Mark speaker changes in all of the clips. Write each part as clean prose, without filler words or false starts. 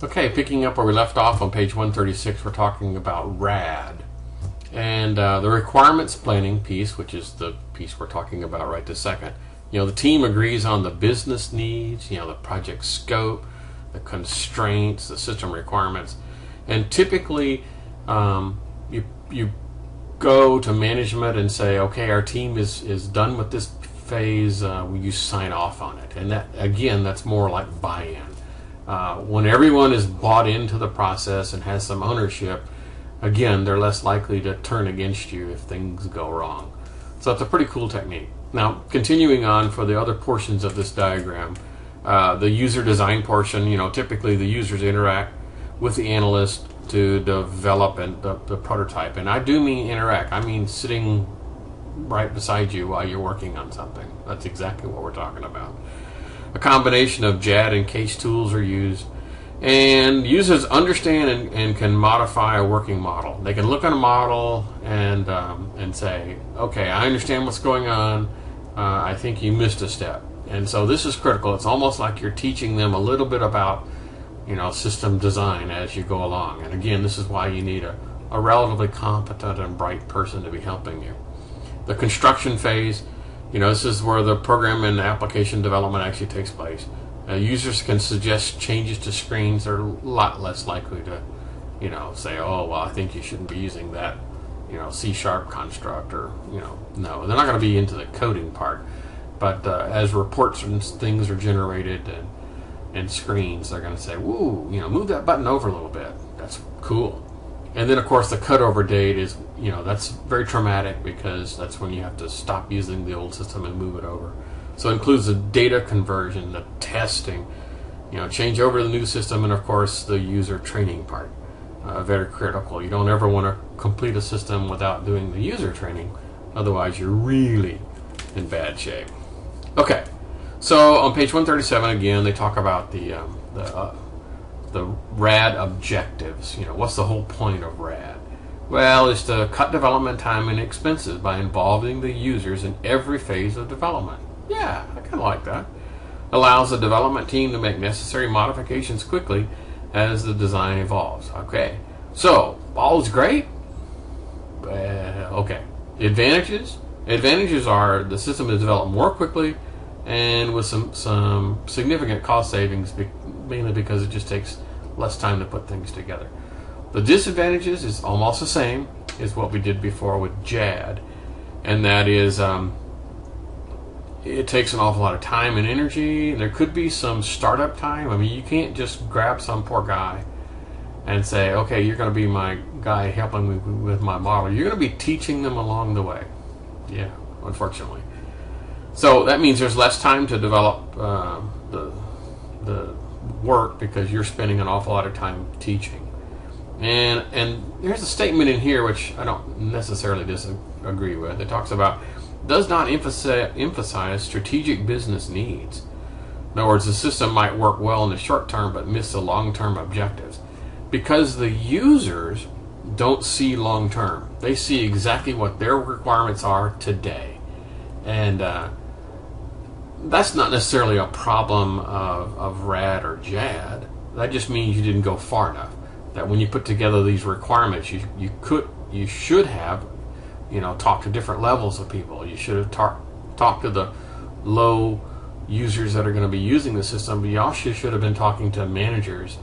Speaker 1: Okay, picking up where we left off on page 136, we're talking about RAD. And the requirements planning piece, which is the piece we're talking about right this second. The team agrees on the business needs, the project scope, the constraints, the system requirements. And typically, you go to management and say, okay, our team is done with this phase, will you sign off on it? And that, again, that's more like buy-in. When everyone is bought into the process and has some ownership, again, they're less likely to turn against you if things go wrong. So it's a pretty cool technique. Now, continuing on for the other portions of this diagram, the user design portion, typically the users interact with the analyst to develop the prototype. And I do mean interact. I mean sitting right beside you while you're working on something. That's exactly what we're talking about. A combination of JAD and case tools are used, and users understand and can modify a working model. They can look at a model and say, okay, I understand what's going on. I think you missed a step. And so this is critical. It's almost like you're teaching them a little bit about system design as you go along. And again, this is why you need a relatively competent and bright person to be helping you. The construction phase, this is where the program and application development actually takes place. Users can suggest changes to screens. They're a lot less likely to, say, oh, well, I think you shouldn't be using that, C# construct, or, no. They're not going to be into the coding part. But as reports and things are generated and screens, they're going to say, woo, move that button over a little bit. That's cool. And then, of course, the cutover date is, that's very traumatic because that's when you have to stop using the old system and move it over. So it includes the data conversion, the testing, change over to the new system, and, of course, the user training part. Very critical. You don't ever want to complete a system without doing the user training. Otherwise, you're really in bad shape. Okay. So on page 137, again, they talk about the RAD objectives. What's the whole point of RAD? Well, it's to cut development time and expenses by involving the users in every phase of development. Yeah, I kind of like that. Allows the development team to make necessary modifications quickly as the design evolves. Okay, so all is great. Okay, advantages. Advantages are the system is developed more quickly and with some significant cost savings, mainly because it just takes less time to put things together. The disadvantages is almost the same as what we did before with JAD, and that is it takes an awful lot of time and energy. There could be some startup time. I mean, you can't just grab some poor guy and say, okay, you're going to be my guy helping me with my model. You're going to be teaching them along the way. Yeah, unfortunately. So that means there's less time to develop the work because you're spending an awful lot of time teaching. And there's a statement in here which I don't necessarily disagree with. It talks about does not emphasize strategic business needs. In other words, the system might work well in the short term but miss the long-term objectives because the users don't see long-term. They see exactly what their requirements are today. And that's not necessarily a problem of RAD or JAD. That just means you didn't go far enough. That when you put together these requirements, you should have, talked to different levels of people. You should have talked to the low users that are going to be using the system, but you also should have been talking to managers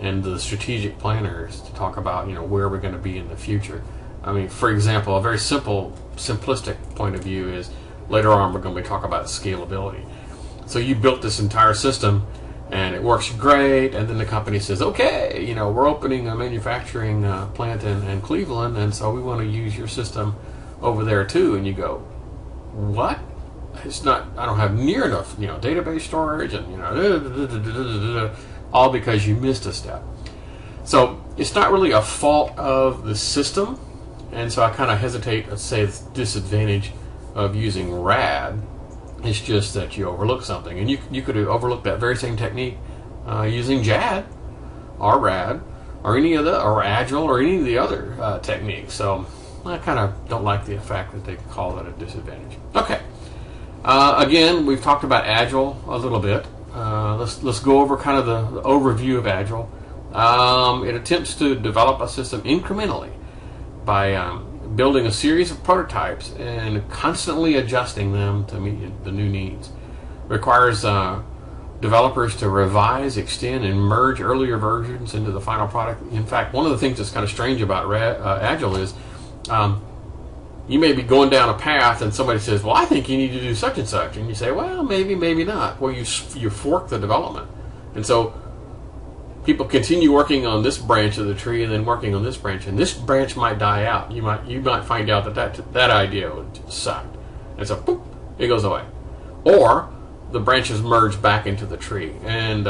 Speaker 1: and the strategic planners to talk about, where we're going to be in the future. I mean, for example, a very simplistic point of view is later on we're going to be talking about scalability. So you built this entire system and it works great, and then the company says, okay, we're opening a manufacturing plant in Cleveland, and so we want to use your system over there too. And you go, what? It's not, I don't have near enough, database storage, and, all because you missed a step. So it's not really a fault of the system, and so I kind of hesitate to say it's disadvantage of using RAD. It's just that you overlook something, and you could have overlooked that very same technique using JAD or RAD or or Agile or any of the other techniques. So I kind of don't like the fact that they call that a disadvantage. Okay. Again, we've talked about Agile a little bit. Let's go over kind of the overview of Agile. It attempts to develop a system incrementally by building a series of prototypes and constantly adjusting them to meet the new needs. It requires developers to revise, extend, and merge earlier versions into the final product. In fact, one of the things that's kind of strange about Agile is you may be going down a path and somebody says, well, I think you need to do such and such. And you say, well, maybe, maybe not. Well, you fork the development. And so people continue working on this branch of the tree and then working on this branch. And this branch might die out. You might find out that idea sucked. And so, boop, it goes away. Or the branches merge back into the tree. And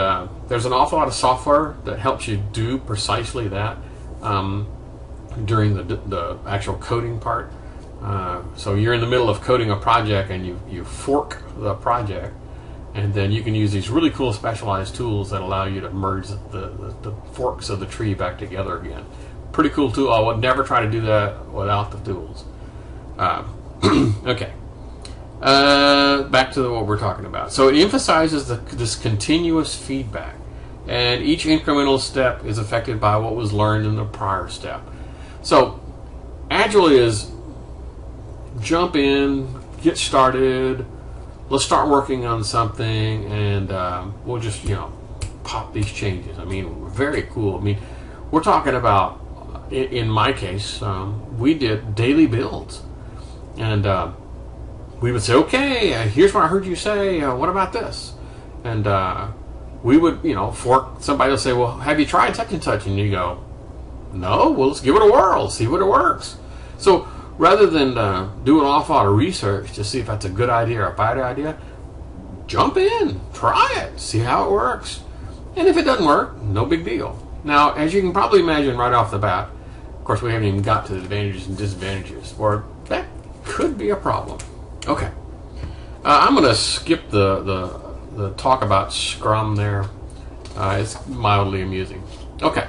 Speaker 1: there's an awful lot of software that helps you do precisely that during the actual coding part. So you're in the middle of coding a project and you fork the project, and then you can use these really cool specialized tools that allow you to merge the forks of the tree back together again. Pretty cool tool. I would never try to do that without the tools. Okay. Back to what we're talking about. So it emphasizes this continuous feedback, and each incremental step is affected by what was learned in the prior step. So Agile is jump in, get started, let's start working on something, and we'll just, pop these changes. I mean, very cool. I mean, we're talking about, in my case, we did daily builds, and we would say, okay, here's what I heard you say, what about this? And we would, fork, somebody will say, well, have you tried such and such? And you go, no, well, let's give it a whirl, see what it works. So rather than do an awful lot of research to see if that's a good idea or a bad idea, jump in, try it, see how it works. And if it doesn't work, no big deal. Now, as you can probably imagine right off the bat, of course, we haven't even got to the advantages and disadvantages, or that could be a problem. Okay, I'm going to skip the talk about Scrum there. It's mildly amusing. Okay,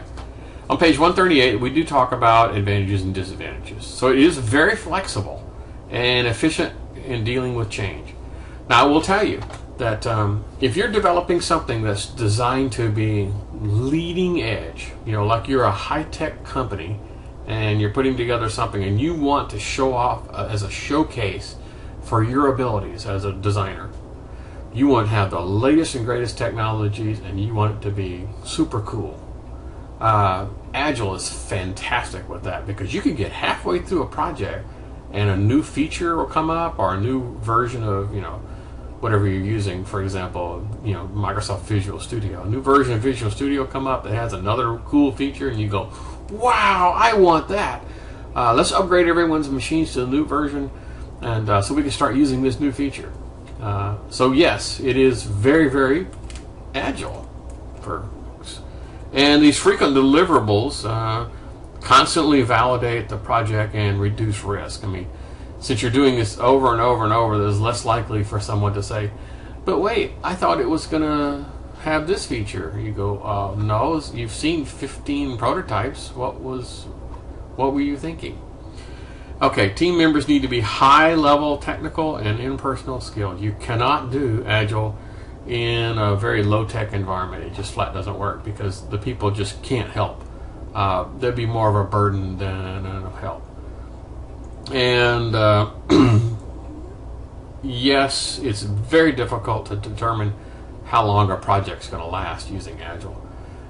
Speaker 1: on page 138, we do talk about advantages and disadvantages. So it is very flexible and efficient in dealing with change. Now, I will tell you that if you're developing something that's designed to be leading edge, like you're a high-tech company and you're putting together something and you want to show off as a showcase for your abilities as a designer. You want to have the latest and greatest technologies, and you want it to be super cool. Agile is fantastic with that, because you can get halfway through a project and a new feature will come up, or a new version of whatever you're using. For example, Microsoft Visual Studio. A new version of Visual Studio come up that has another cool feature, and you go, wow, I want that. Let's upgrade everyone's machines to the new version, and so we can start using this new feature. So yes, it is very, very agile. And these frequent deliverables constantly validate the project and reduce risk. I mean, since you're doing this over and over and over, there's less likely for someone to say, but wait, I thought it was going to have this feature. You go, no, you've seen 15 prototypes. What were you thinking? Okay, team members need to be high-level technical and interpersonal skills. You cannot do Agile in a very low-tech environment. It just flat doesn't work, because the people just can't help. They'd be more of a burden than a help. And yes, it's very difficult to determine how long a project's going to last using Agile,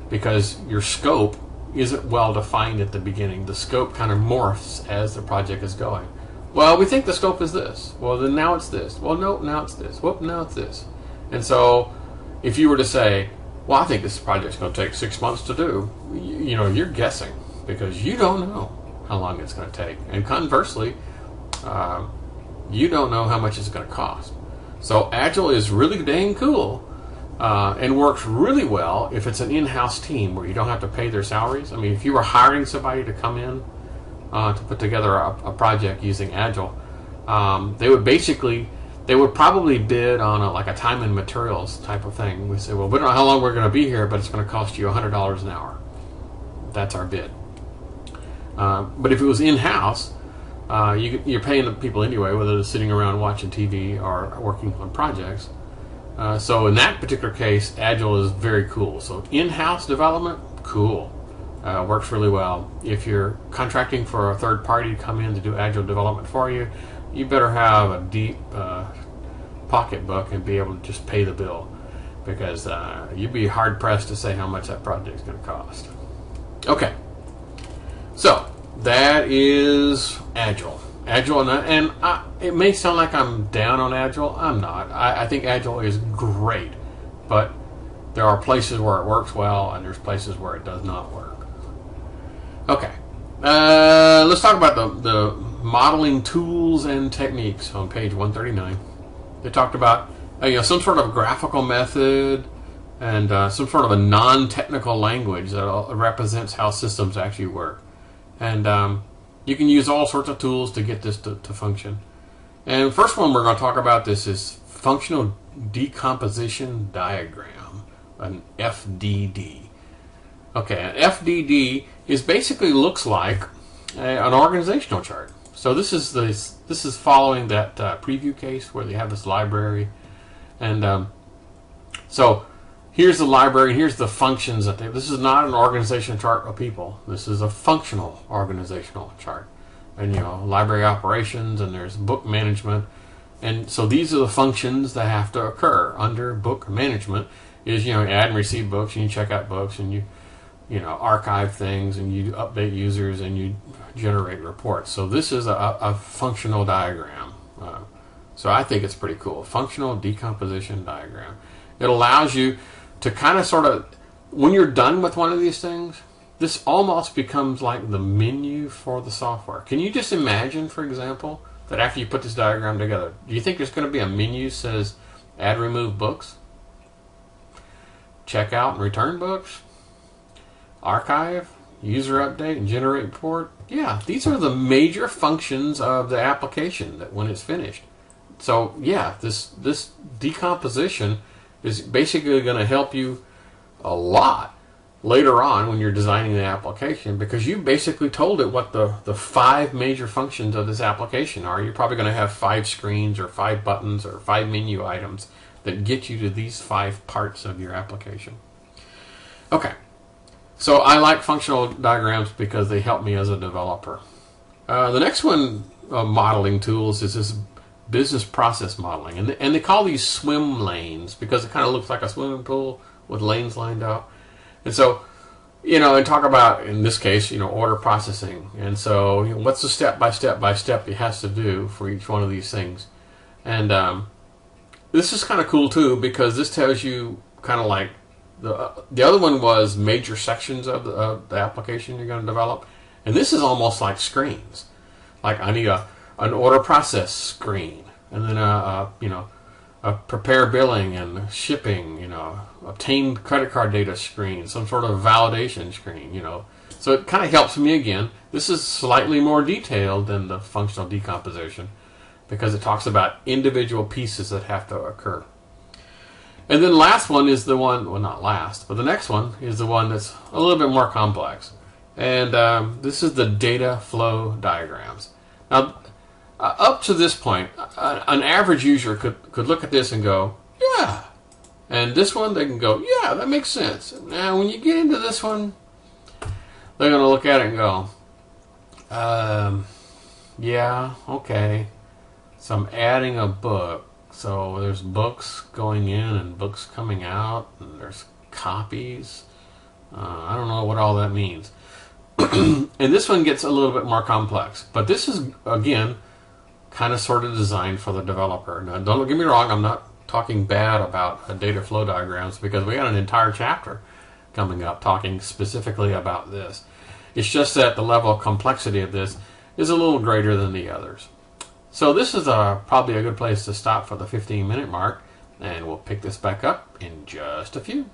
Speaker 1: because your scope isn't well defined at the beginning. The scope kind of morphs as the project is going. Well, we think the scope is this. Well, then now it's this. Well, no, now it's this. Whoop, now it's this. And so if you were to say, well, I think this project's going to take 6 months to do, you're guessing, because you don't know how long it's going to take. And conversely, you don't know how much it's going to cost. So Agile is really dang cool. And works really well if it's an in-house team where you don't have to pay their salaries. I mean, if you were hiring somebody to come in to put together a project using Agile, they would probably bid on a time and materials type of thing. We say, well, we don't know how long we're going to be here, but it's going to cost you $100 an hour. That's our bid. But if it was in-house, you're paying the people anyway, whether they're sitting around watching TV or working on projects. So in that particular case, Agile is very cool. So in-house development, cool. Works really well. If you're contracting for a third party to come in to do Agile development for you, you better have a deep pocketbook and be able to just pay the bill, because you'd be hard pressed to say how much that project is going to cost. Okay, so that is Agile. Agile, and it may sound like I'm down on Agile. I'm not. I think Agile is great, but there are places where it works well, and there's places where it does not work. Okay, let's talk about the modeling tools and techniques on page 139. They talked about some sort of graphical method and some sort of a non-technical language that represents how systems actually work. And you can use all sorts of tools to get this to function. And the first one we're going to talk about this is functional decomposition diagram, an FDD. Okay, an FDD basically looks like an organizational chart. So this is following that preview case where they have this library, and so here's the library, and here's the functions that this is not an organizational chart of people. This is a functional organizational chart, and library operations, and there's book management, and so these are the functions that have to occur under book management. Is add and receive books, and you check out books, and you archive things, and you update users, and you generate reports. So this is a functional diagram. So I think it's pretty cool. Functional decomposition diagram. It allows you to kind of sort of, when you're done with one of these things, this almost becomes like the menu for the software. Can you just imagine, for example, that after you put this diagram together, do you think there's going to be a menu that says add, remove books, check out and return books, archive, user update, and generate report? Yeah, these are the major functions of the application that when it's finished. So yeah, this decomposition is basically going to help you a lot later on when you're designing the application, because you basically told it what the 5 major functions of this application are. You're probably going to have 5 screens or 5 buttons or 5 menu items that get you to these 5 parts of your application. Okay. So I like functional diagrams because they help me as a developer. The next one, modeling tools, is this business process modeling. And they call these swim lanes because it kind of looks like a swimming pool with lanes lined up. And so, and talk about, in this case, order processing. And so, what's the step-by-step it has to do for each one of these things. And this is kind of cool, too, because this tells you kind of like, the other one was major sections of the application you're going to develop, and this is almost like screens. Like I need an order process screen, and then a prepare billing and shipping, obtain credit card data screen, some sort of validation screen, So it kind of helps me again. This is slightly more detailed than the functional decomposition because it talks about individual pieces that have to occur. And then last one is the one, well, not last, but the next one is the one that's a little bit more complex. And this is the data flow diagrams. Now, up to this point, an average user could look at this and go, yeah. And this one, they can go, yeah, that makes sense. Now, when you get into this one, they're going to look at it and go, yeah, okay. So I'm adding a book. So there's books going in and books coming out, and there's copies. I don't know what all that means. And this one gets a little bit more complex. But this is, again, kind of sort of designed for the developer. Now, don't get me wrong, I'm not talking bad about data flow diagrams because we got an entire chapter coming up talking specifically about this. It's just that the level of complexity of this is a little greater than the others. So this is probably a good place to stop for the 15-minute mark, and we'll pick this back up in just a few.